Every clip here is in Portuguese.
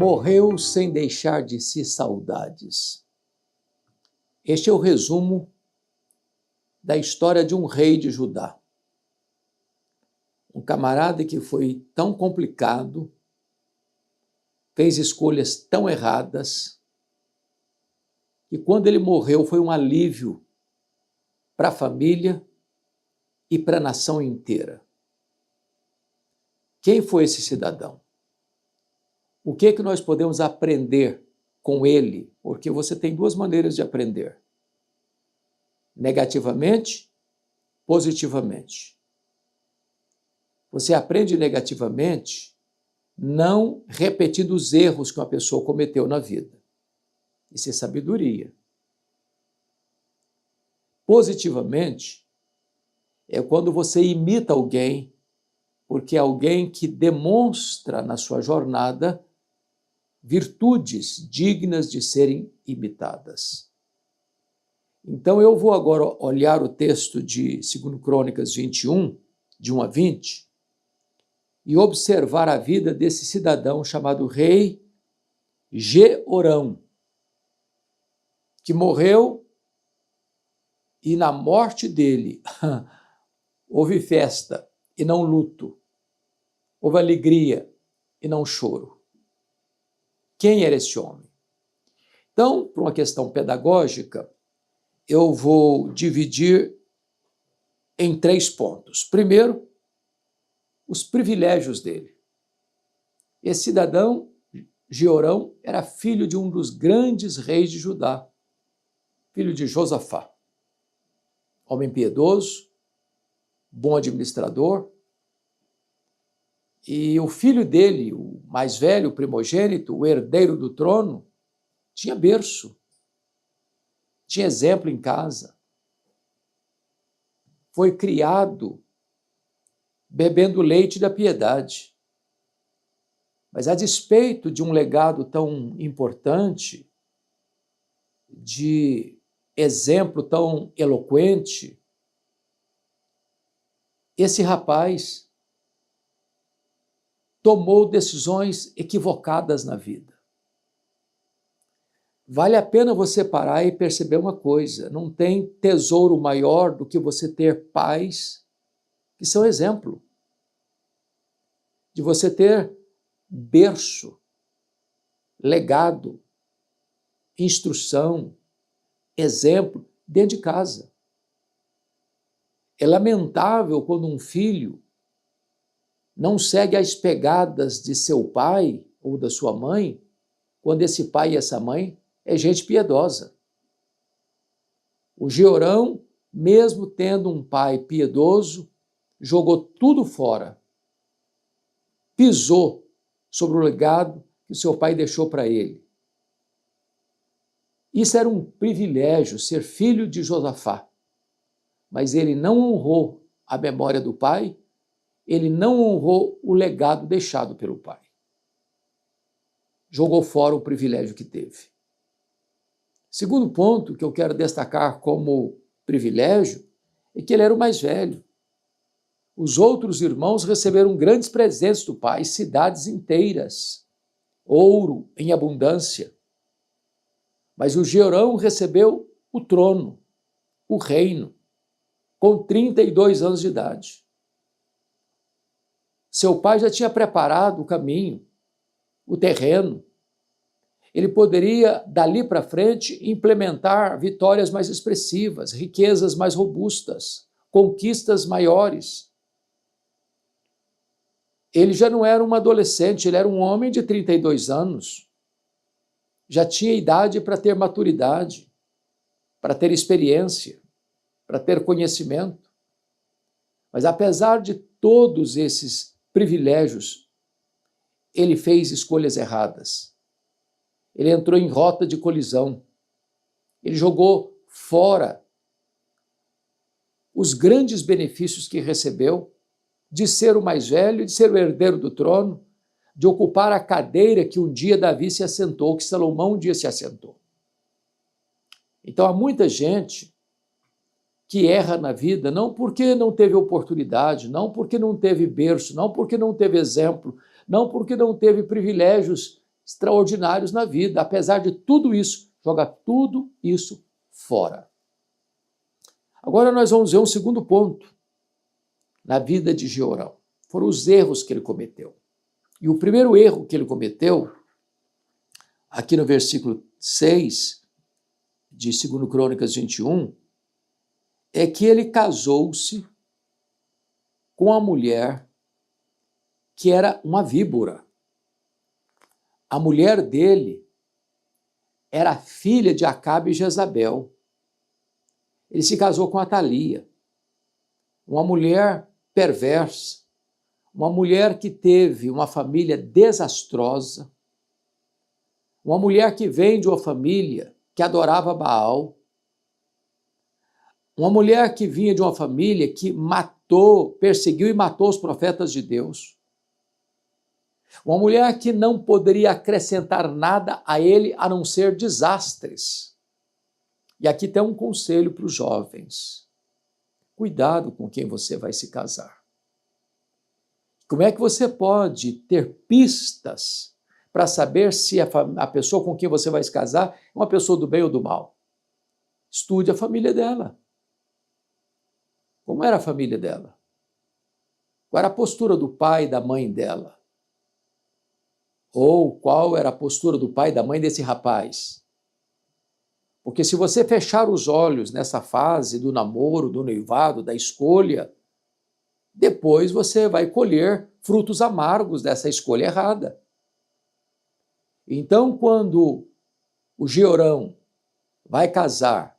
Morreu sem deixar de si saudades. Este é o resumo da história de um rei de Judá. Um camarada que foi tão complicado, fez escolhas tão erradas, e quando ele morreu foi um alívio para a família e para a nação inteira. Quem foi esse cidadão? O que nós podemos aprender com ele? Porque você tem duas maneiras de aprender: negativamente, positivamente. Você aprende negativamente não repetindo os erros que uma pessoa cometeu na vida. Isso é sabedoria. Positivamente é quando você imita alguém, porque é alguém que demonstra na sua jornada virtudes dignas de serem imitadas. Então eu vou agora olhar o texto de 2 Crônicas 21, de 1 a 20, e observar a vida desse cidadão chamado rei Jeorão, que morreu e na morte dele houve festa e não luto, houve alegria e não choro. Quem era esse homem? Então, por uma questão pedagógica, eu vou dividir em 3 pontos. Primeiro, os privilégios dele. Esse cidadão, Jeorão, era filho de um dos grandes reis de Judá, filho de Josafá. Homem piedoso, bom administrador. E o filho dele, o mais velho, o primogênito, o herdeiro do trono, tinha berço, tinha exemplo em casa. Foi criado bebendo leite da piedade. Mas a despeito de um legado tão importante, de exemplo tão eloquente, esse rapaz tomou decisões equivocadas na vida. Vale a pena você parar e perceber uma coisa: não tem tesouro maior do que você ter pais que são exemplo, de você ter berço, legado, instrução, exemplo dentro de casa. É lamentável quando um filho não segue as pegadas de seu pai ou da sua mãe, quando esse pai e essa mãe é gente piedosa. O Jeorão, mesmo tendo um pai piedoso, jogou tudo fora, pisou sobre o legado que o seu pai deixou para ele. Isso era um privilégio, ser filho de Josafá, mas ele não honrou a memória do pai, ele não honrou o legado deixado pelo pai. Jogou fora o privilégio que teve. Segundo ponto que eu quero destacar como privilégio é que ele era o mais velho. Os outros irmãos receberam grandes presentes do pai, cidades inteiras, ouro em abundância. Mas o Jeorão recebeu o trono, o reino, com 32 anos de idade. Seu pai já tinha preparado o caminho, o terreno. Ele poderia, dali para frente, implementar vitórias mais expressivas, riquezas mais robustas, conquistas maiores. Ele já não era um adolescente, ele era um homem de 32 anos. Já tinha idade para ter maturidade, para ter experiência, para ter conhecimento. Mas apesar de todos esses privilégios, ele fez escolhas erradas. Ele entrou em rota de colisão. Ele jogou fora os grandes benefícios que recebeu de ser o mais velho, de ser o herdeiro do trono, de ocupar a cadeira que um dia Davi se assentou, que Salomão um dia se assentou. Então há muita gente que erra na vida não porque não teve oportunidade, não porque não teve berço, não porque não teve exemplo, não porque não teve privilégios extraordinários na vida. Apesar de tudo isso, joga tudo isso fora. Agora nós vamos ver um segundo ponto na vida de Jeorão. Foram os erros que ele cometeu. E o primeiro erro que ele cometeu, aqui no versículo 6 de 2 Crônicas 21, é que ele casou-se com uma mulher que era uma víbora. A mulher dele era filha de Acabe e Jezabel. Ele se casou com Atalia, uma mulher perversa, uma mulher que teve uma família desastrosa, uma mulher que vem de uma família que adorava Baal, uma mulher que vinha de uma família que perseguiu e matou os profetas de Deus, uma mulher que não poderia acrescentar nada a ele a não ser desastres. E aqui tem um conselho para os jovens: cuidado com quem você vai se casar. Como é que você pode ter pistas para saber se a pessoa com quem você vai se casar é uma pessoa do bem ou do mal? Estude a família dela. Como era a família dela? Qual era a postura do pai e da mãe dela? Ou qual era a postura do pai e da mãe desse rapaz? Porque se você fechar os olhos nessa fase do namoro, do noivado, da escolha, depois você vai colher frutos amargos dessa escolha errada. Então, quando o Jeorão vai casar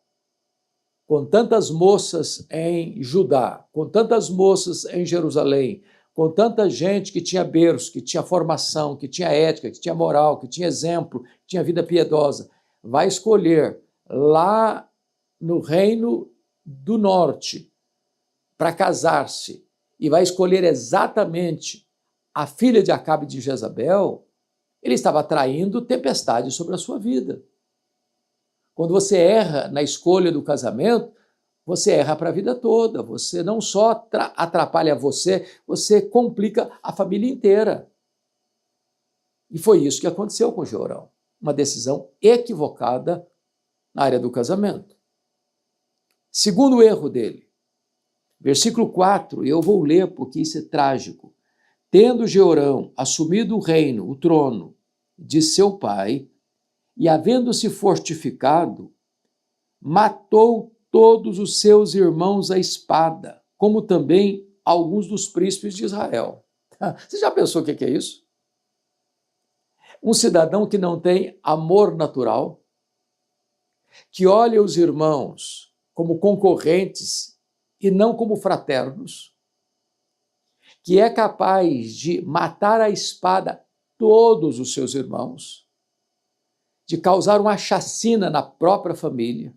com tantas moças em Judá, com tantas moças em Jerusalém, com tanta gente que tinha berço, que tinha formação, que tinha ética, que tinha moral, que tinha exemplo, que tinha vida piedosa, vai escolher lá no reino do norte para casar-se e vai escolher exatamente a filha de Acabe e de Jezabel, ele estava traindo tempestade sobre a sua vida. Quando você erra na escolha do casamento, você erra para a vida toda. Você não só atrapalha você, você complica a família inteira. E foi isso que aconteceu com Jeorão. Uma decisão equivocada na área do casamento. Segundo erro dele, versículo 4, eu vou ler porque isso é trágico. Tendo Jeorão assumido o reino, o trono de seu pai, e havendo-se fortificado, matou todos os seus irmãos à espada, como também alguns dos príncipes de Israel. Você já pensou o que é isso? Um cidadão que não tem amor natural, que olha os irmãos como concorrentes e não como fraternos, que é capaz de matar à espada todos os seus irmãos, de causar uma chacina na própria família,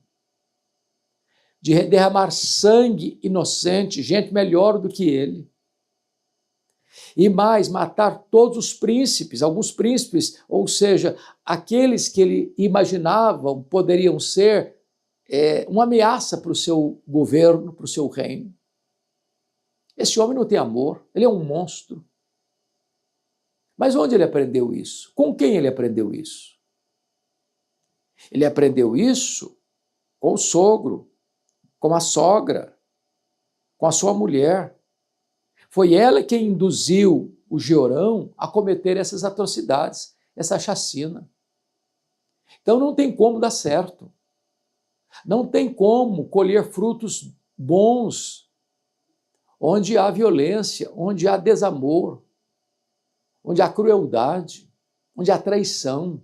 de derramar sangue inocente, gente melhor do que ele, e mais, matar todos os príncipes, alguns príncipes, ou seja, aqueles que ele imaginava poderiam ser uma ameaça para o seu governo, para o seu reino. Esse homem não tem amor, ele é um monstro. Mas onde ele aprendeu isso? Com quem ele aprendeu isso? Ele aprendeu isso com o sogro, com a sogra, com a sua mulher. Foi ela quem induziu o Jeorão a cometer essas atrocidades, essa chacina. Então não tem como dar certo. Não tem como colher frutos bons onde há violência, onde há desamor, onde há crueldade, onde há traição,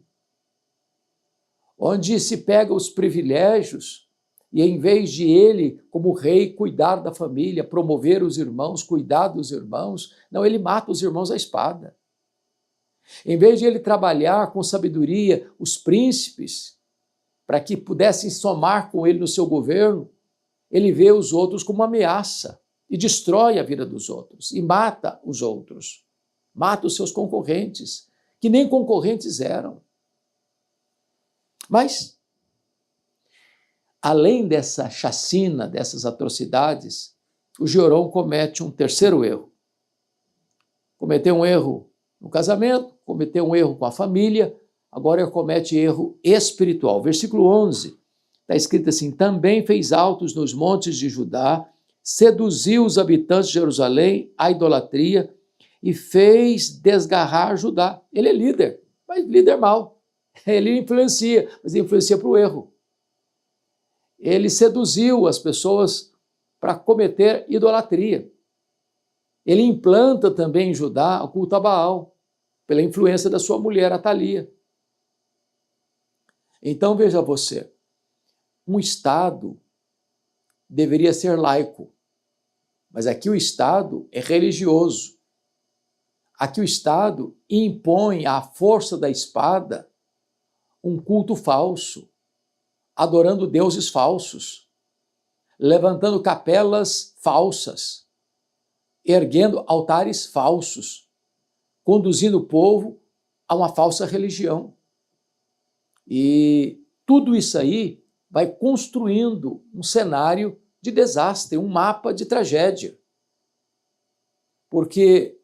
onde se pega os privilégios e em vez de ele, como rei, cuidar da família, promover os irmãos, cuidar dos irmãos, não, ele mata os irmãos à espada. Em vez de ele trabalhar com sabedoria os príncipes, para que pudessem somar com ele no seu governo, ele vê os outros como uma ameaça e destrói a vida dos outros e mata os outros, mata os seus concorrentes, que nem concorrentes eram. Mas, além dessa chacina, dessas atrocidades, o Jeorão comete um terceiro erro. Cometeu um erro no casamento, cometeu um erro com a família, agora ele comete erro espiritual. Versículo 11, está escrito assim: também fez altos nos montes de Judá, seduziu os habitantes de Jerusalém à idolatria e fez desgarrar Judá. Ele é líder, mas líder mau. Ele influencia, mas influencia para o erro. Ele seduziu as pessoas para cometer idolatria. Ele implanta também em Judá o culto a Baal, pela influência da sua mulher, Atalia. Então, veja você, um Estado deveria ser laico, mas aqui o Estado é religioso. Aqui o Estado impõe à força da espada um culto falso, adorando deuses falsos, levantando capelas falsas, erguendo altares falsos, conduzindo o povo a uma falsa religião. E tudo isso aí vai construindo um cenário de desastre, um mapa de tragédia. Porque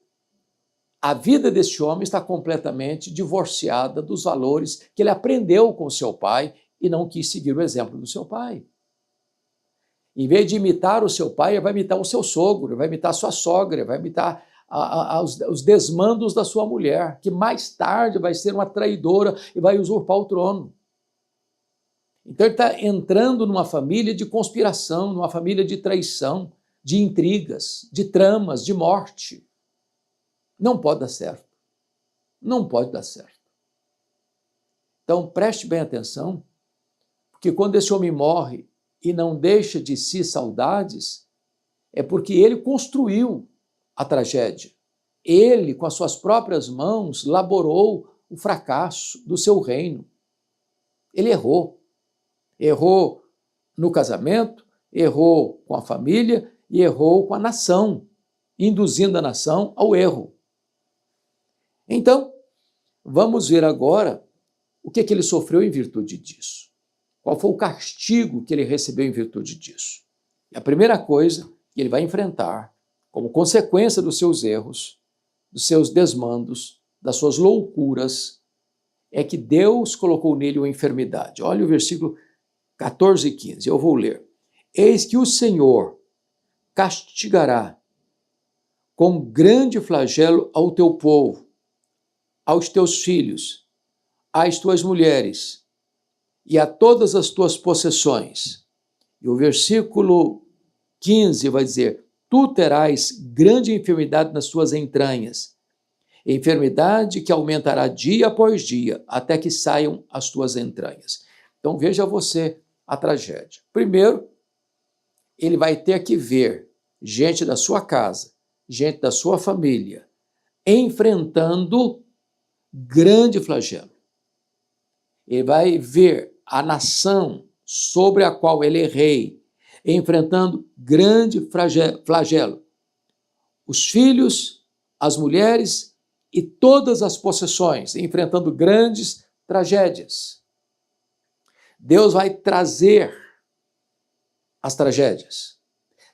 a vida deste homem está completamente divorciada dos valores que ele aprendeu com seu pai e não quis seguir o exemplo do seu pai. Em vez de imitar o seu pai, ele vai imitar o seu sogro, ele vai imitar a sua sogra, ele vai imitar os desmandos da sua mulher, que mais tarde vai ser uma traidora e vai usurpar o trono. Então ele está entrando numa família de conspiração, numa família de traição, de intrigas, de tramas, de morte. Não pode dar certo. Não pode dar certo. Então preste bem atenção, porque quando esse homem morre e não deixa de si saudades, é porque ele construiu a tragédia. Ele, com as suas próprias mãos, laborou o fracasso do seu reino. Ele errou. Errou no casamento, errou com a família e errou com a nação, induzindo a nação ao erro. Então, vamos ver agora o que ele sofreu em virtude disso. Qual foi o castigo que ele recebeu em virtude disso? E a primeira coisa que ele vai enfrentar, como consequência dos seus erros, dos seus desmandos, das suas loucuras, é que Deus colocou nele uma enfermidade. Olha o versículo 14 e 15, eu vou ler. Eis que o Senhor castigará com grande flagelo ao teu povo, aos teus filhos, às tuas mulheres e a todas as tuas possessões. E o versículo 15 vai dizer: tu terás grande enfermidade nas tuas entranhas, enfermidade que aumentará dia após dia, até que saiam as tuas entranhas. Então veja você a tragédia. Primeiro, ele vai ter que ver gente da sua casa, gente da sua família, enfrentando grande flagelo. Ele vai ver a nação sobre a qual ele é rei, enfrentando grande flagelo. Os filhos, as mulheres e todas as possessões, enfrentando grandes tragédias. Deus vai trazer as tragédias.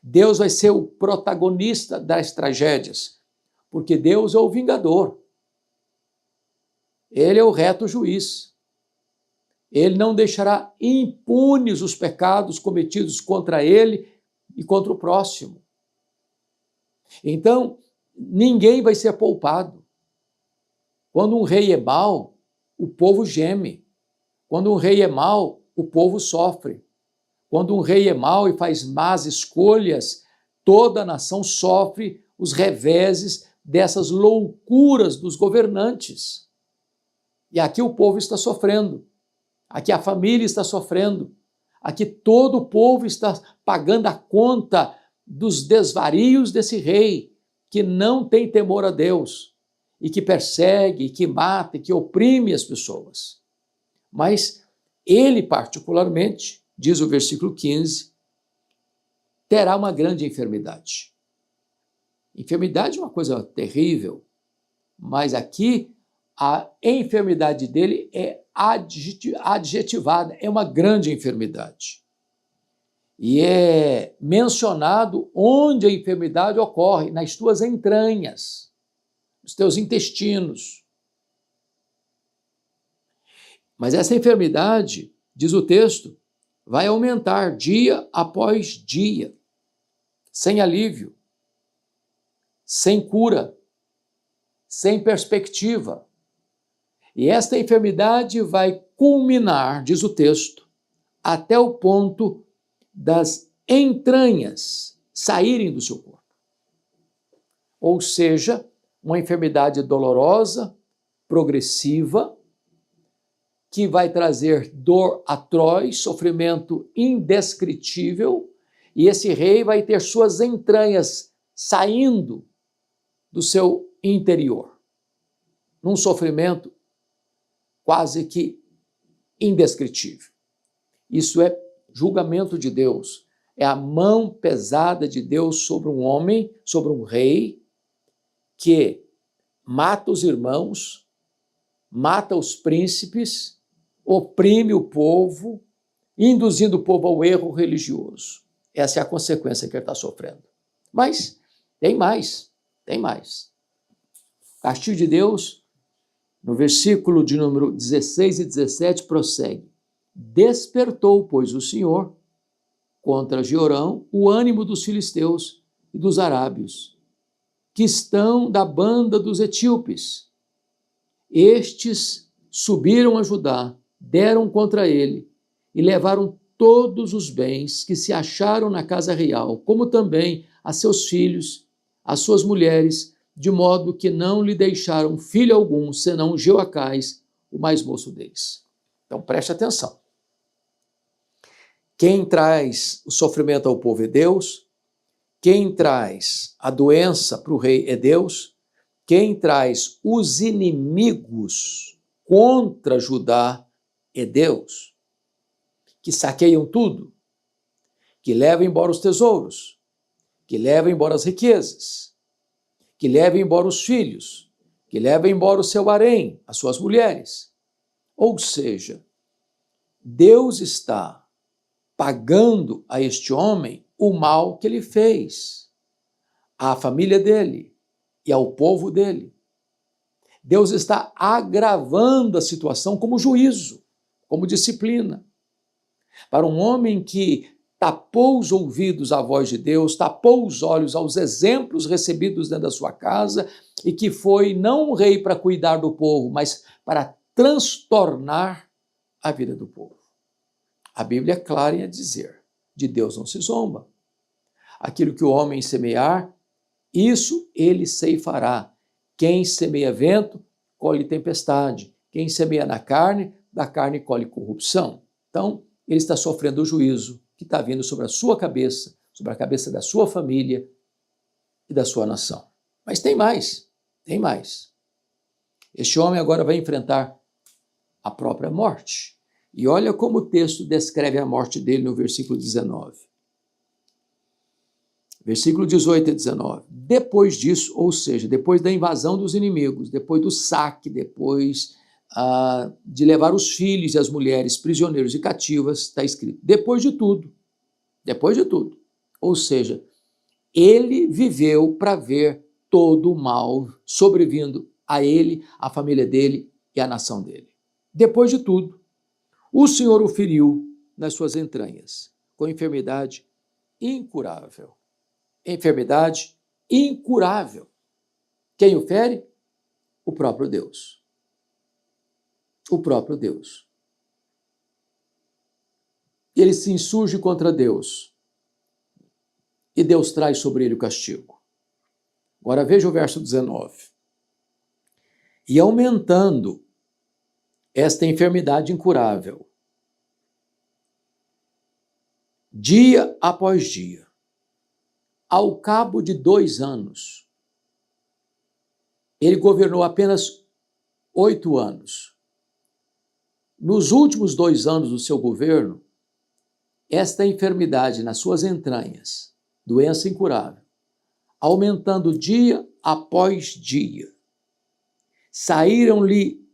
Deus vai ser o protagonista das tragédias, porque Deus é o vingador. Ele é o reto juiz. Ele não deixará impunes os pecados cometidos contra ele e contra o próximo. Então, ninguém vai ser poupado. Quando um rei é mau, o povo geme. Quando um rei é mau, o povo sofre. Quando um rei é mau e faz más escolhas, toda a nação sofre os reveses dessas loucuras dos governantes. E aqui o povo está sofrendo. Aqui a família está sofrendo. Aqui todo o povo está pagando a conta dos desvarios desse rei, que não tem temor a Deus, e que persegue, que mata, que oprime as pessoas. Mas ele particularmente, diz o versículo 15, terá uma grande enfermidade. Enfermidade é uma coisa terrível, mas aqui a enfermidade dele é adjetivada, é uma grande enfermidade. E é mencionado onde a enfermidade ocorre, nas tuas entranhas. os teus intestinos. Mas essa enfermidade, diz o texto, vai aumentar dia após dia, sem alívio, sem cura, sem perspectiva. E esta enfermidade vai culminar, diz o texto, até o ponto das entranhas saírem do seu corpo. Ou seja, uma enfermidade dolorosa, progressiva, que vai trazer dor atroz, sofrimento indescritível, e esse rei vai ter suas entranhas saindo do seu interior, num sofrimento quase que indescritível. Isso é julgamento de Deus, é a mão pesada de Deus sobre um homem, sobre um rei, que mata os irmãos, mata os príncipes, oprime o povo, induzindo o povo ao erro religioso. Essa é a consequência que ele está sofrendo. Mas tem mais, tem mais. O castigo de Deus, no versículo de número 16 e 17, prossegue. Despertou, pois, o Senhor contra Jeorão o ânimo dos filisteus e dos arábios, que estão da banda dos etíopes. Estes subiram a Judá, deram contra ele e levaram todos os bens que se acharam na casa real, como também a seus filhos, a suas mulheres, de modo que não lhe deixaram filho algum, senão Jeoacás, o mais moço deles. Então preste atenção. Quem traz o sofrimento ao povo é Deus, quem traz a doença para o rei é Deus, quem traz os inimigos contra Judá é Deus, que saqueiam tudo, que levam embora os tesouros, que levam embora as riquezas, que levam embora os filhos, que levam embora o seu harém, as suas mulheres. Ou seja, Deus está pagando a este homem o mal que ele fez, à família dele e ao povo dele. Deus está agravando a situação como juízo, como disciplina. Para um homem que tapou os ouvidos à voz de Deus, tapou os olhos aos exemplos recebidos dentro da sua casa e que foi não um rei para cuidar do povo, mas para transtornar a vida do povo. A Bíblia é clara em dizer, de Deus não se zomba. Aquilo que o homem semear, isso ele ceifará. Quem semeia vento, colhe tempestade. Quem semeia na carne, da carne colhe corrupção. Então, ele está sofrendo o juízo que está vindo sobre a sua cabeça, sobre a cabeça da sua família e da sua nação. Mas tem mais, tem mais. Este homem agora vai enfrentar a própria morte. E olha como o texto descreve a morte dele no versículo 19. Versículo 18 e 19. Depois disso, ou seja, depois da invasão dos inimigos, depois do saque, depois de levar os filhos e as mulheres prisioneiros e cativas, está escrito, depois de tudo, ou seja, ele viveu para ver todo o mal sobrevindo a ele, a família dele e a nação dele. Depois de tudo, o Senhor o feriu nas suas entranhas, com enfermidade incurável. Enfermidade incurável. Quem o fere? O próprio Deus. O próprio Deus. Ele se insurge contra Deus e Deus traz sobre ele o castigo. Agora veja o verso 19. E aumentando esta enfermidade incurável, dia após dia, ao cabo de 2 anos, ele governou apenas 8 anos. Nos últimos 2 anos do seu governo, esta enfermidade nas suas entranhas, doença incurável, aumentando dia após dia, saíram-lhe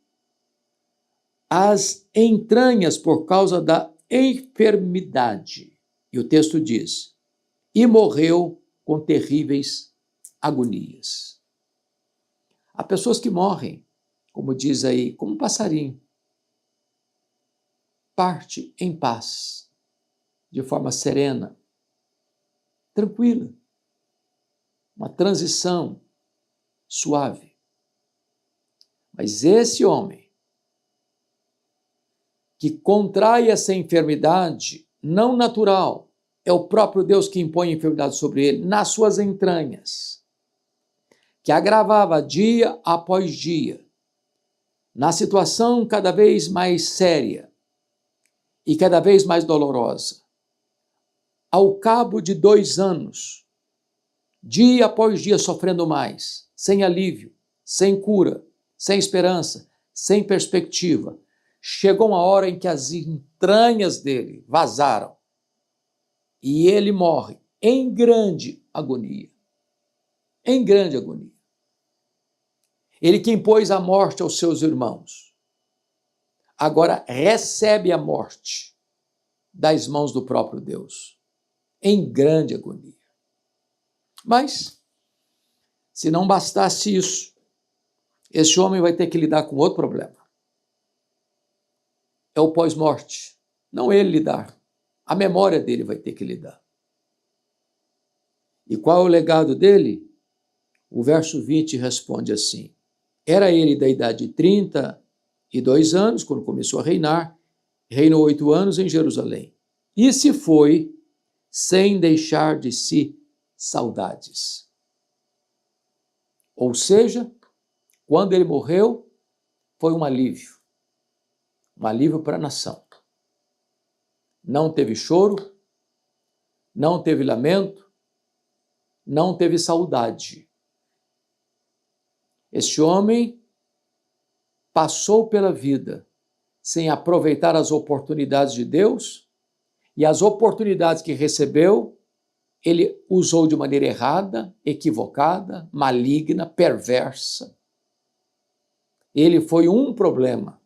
as entranhas por causa da enfermidade. E o texto diz, e morreu com terríveis agonias. Há pessoas que morrem, como diz aí, como um passarinho. Parte em paz, de forma serena, tranquila. Uma transição suave. Mas esse homem que contrai essa enfermidade não natural, é o próprio Deus que impõe a enfermidade sobre ele, nas suas entranhas, que agravava dia após dia, na situação cada vez mais séria e cada vez mais dolorosa. Ao cabo de 2 anos, dia após dia sofrendo mais, sem alívio, sem cura, sem esperança, sem perspectiva, chegou uma hora em que as entranhas dele vazaram e ele morre em grande agonia. Em grande agonia. Ele que impôs a morte aos seus irmãos, agora recebe a morte das mãos do próprio Deus, em grande agonia. Mas, se não bastasse isso, esse homem vai ter que lidar com outro problema. É o pós-morte. Não ele lidar, a memória dele vai ter que lidar. E qual é o legado dele? O verso 20 responde assim: era ele da idade de 32 anos, quando começou a reinar, reinou 8 anos em Jerusalém. E se foi sem deixar de si saudades. Ou seja, quando ele morreu, foi um alívio para a nação. Não teve choro, não teve lamento, não teve saudade. Este homem passou pela vida sem aproveitar as oportunidades de Deus, e as oportunidades que recebeu, ele usou de maneira errada, equivocada, maligna, perversa. Ele foi um problema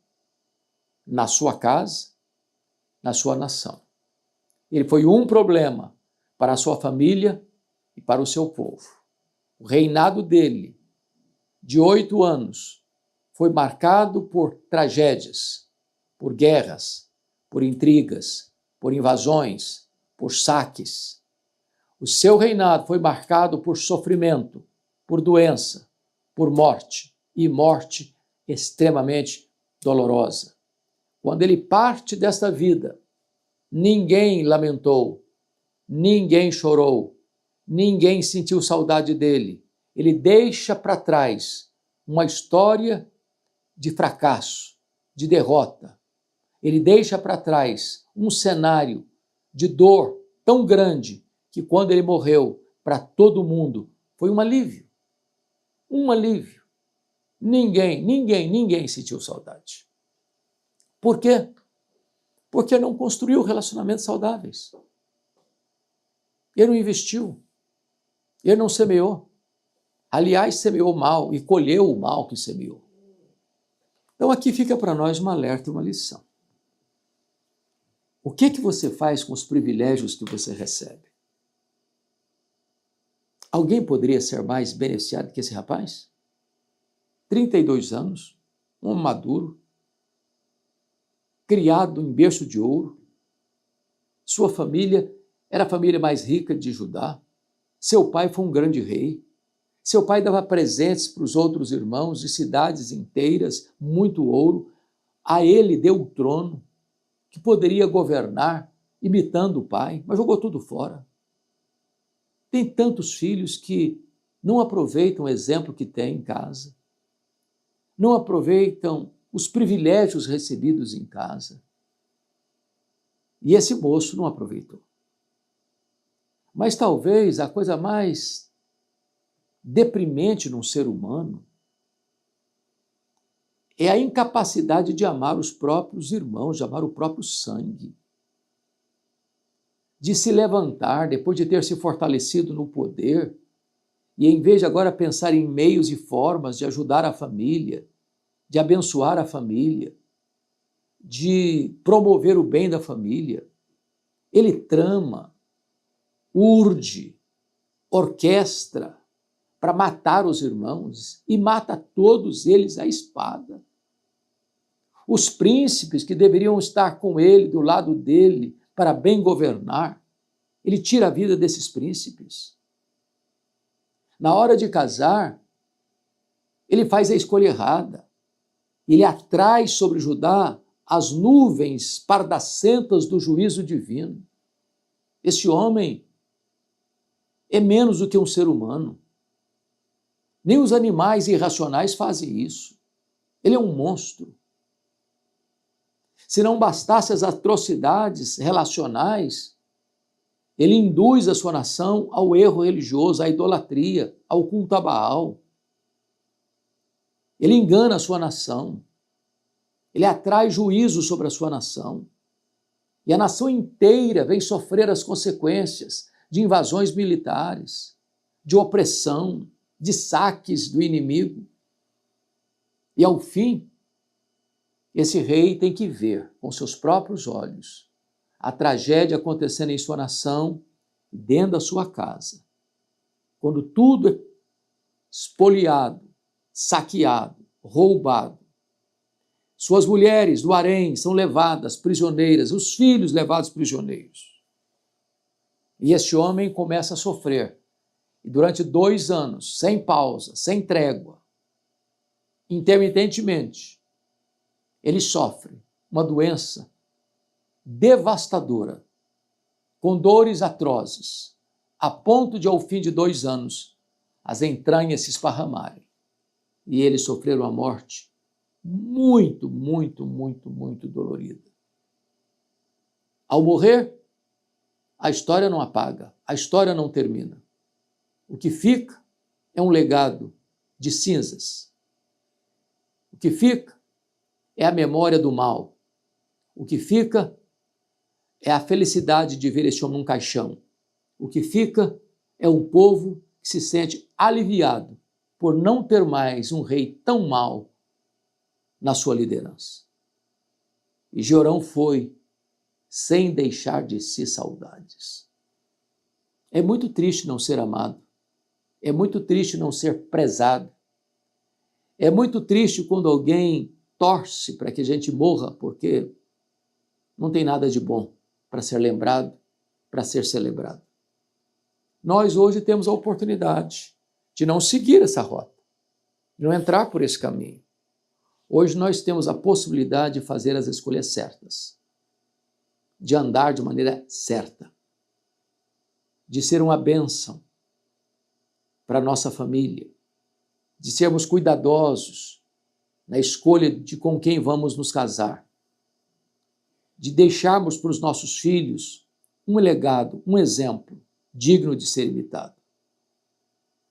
na sua casa, na sua nação. Ele foi um problema para a sua família e para o seu povo. O reinado dele, de 8 anos, foi marcado por tragédias, por guerras, por intrigas, por invasões, por saques. O seu reinado foi marcado por sofrimento, por doença, por morte, e morte extremamente dolorosa. Quando ele parte desta vida, ninguém lamentou, ninguém chorou, ninguém sentiu saudade dele. Ele deixa para trás uma história de fracasso, de derrota. Ele deixa para trás um cenário de dor tão grande que quando ele morreu, para todo mundo, foi um alívio. Um alívio. Ninguém sentiu saudade. Por quê? Porque não construiu relacionamentos saudáveis. Ele não investiu. Ele não semeou. Aliás, semeou mal e colheu o mal que semeou. Então aqui fica para nós um alerta e uma lição. O que você faz com os privilégios que você recebe? Alguém poderia ser mais beneficiado que esse rapaz? 32 anos, um homem maduro, criado em berço de ouro. Sua família era a família mais rica de Judá. Seu pai foi um grande rei. Seu pai dava presentes para os outros irmãos de cidades inteiras, muito ouro. A ele deu o trono, que poderia governar imitando o pai, mas jogou tudo fora. Tem tantos filhos que não aproveitam o exemplo que tem em casa, não aproveitam os privilégios recebidos em casa. E esse moço não aproveitou. Mas talvez a coisa mais deprimente num ser humano é a incapacidade de amar os próprios irmãos, de amar o próprio sangue, de se levantar depois de ter se fortalecido no poder e, em vez de agora pensar em meios e formas de ajudar a família, de abençoar a família, de promover o bem da família, ele trama, urde, orquestra para matar os irmãos e mata todos eles à espada. Os príncipes que deveriam estar com ele, do lado dele, para bem governar, ele tira a vida desses príncipes. Na hora de casar, ele faz a escolha errada. Ele atrai sobre Judá as nuvens pardacentas do juízo divino. Esse homem é menos do que um ser humano. Nem os animais irracionais fazem isso. Ele é um monstro. Se não bastasse as atrocidades relacionais, ele induz a sua nação ao erro religioso, à idolatria, ao culto a Baal. Ele engana a sua nação. Ele atrai juízo sobre a sua nação. E a nação inteira vem sofrer as consequências de invasões militares, de opressão, de saques do inimigo. E ao fim, esse rei tem que ver com seus próprios olhos a tragédia acontecendo em sua nação, dentro da sua casa. Quando tudo é espoliado, saqueado, roubado. Suas mulheres do harém são levadas prisioneiras, os filhos levados prisioneiros. E este homem começa a sofrer. E durante 2 anos, sem pausa, sem trégua, intermitentemente, ele sofre uma doença devastadora, com dores atrozes, a ponto de, ao fim de 2 anos, as entranhas se esparramarem. E ele sofrer uma morte muito, muito, muito, muito dolorida. Ao morrer, a história não apaga, a história não termina. O que fica é um legado de cinzas. O que fica é a memória do mal. O que fica é a felicidade de ver esse homem num caixão. O que fica é um povo que se sente aliviado por não ter mais um rei tão mau na sua liderança. E Jeorão foi sem deixar de si saudades. É muito triste não ser amado. É muito triste não ser prezado. É muito triste quando alguém torce para que a gente morra, porque não tem nada de bom para ser lembrado, para ser celebrado. Nós hoje temos a oportunidade de não seguir essa rota, de não entrar por esse caminho. Hoje nós temos a possibilidade de fazer as escolhas certas, de andar de maneira certa, de ser uma bênção para a nossa família, de sermos cuidadosos na escolha de com quem vamos nos casar, de deixarmos para os nossos filhos um legado, um exemplo digno de ser imitado,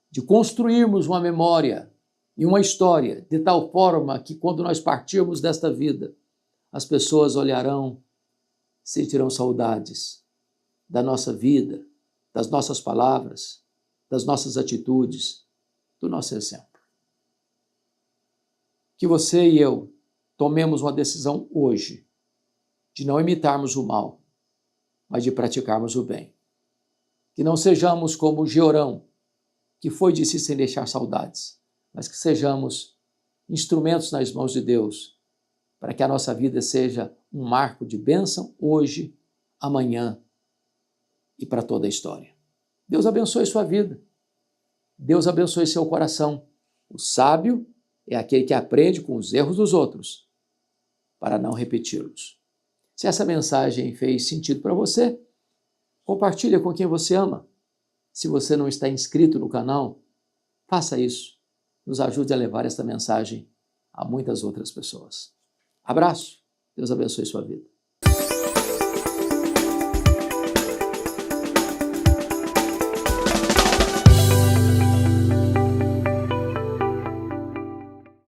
de construirmos uma memória e uma história de tal forma que quando nós partirmos desta vida, as pessoas olharão, sentirão saudades da nossa vida, das nossas palavras, das nossas atitudes, do nosso exemplo. Que você e eu tomemos uma decisão hoje de não imitarmos o mal, mas de praticarmos o bem. Que não sejamos como Jeorão, que foi de si sem deixar saudades, mas que sejamos instrumentos nas mãos de Deus, para que a nossa vida seja um marco de bênção hoje, amanhã e para toda a história. Deus abençoe sua vida. Deus abençoe seu coração. O sábio é aquele que aprende com os erros dos outros, para não repeti-los. Se essa mensagem fez sentido para você, compartilhe com quem você ama. Se você não está inscrito no canal, faça isso. Nos ajude a levar esta mensagem a muitas outras pessoas. Abraço. Deus abençoe sua vida.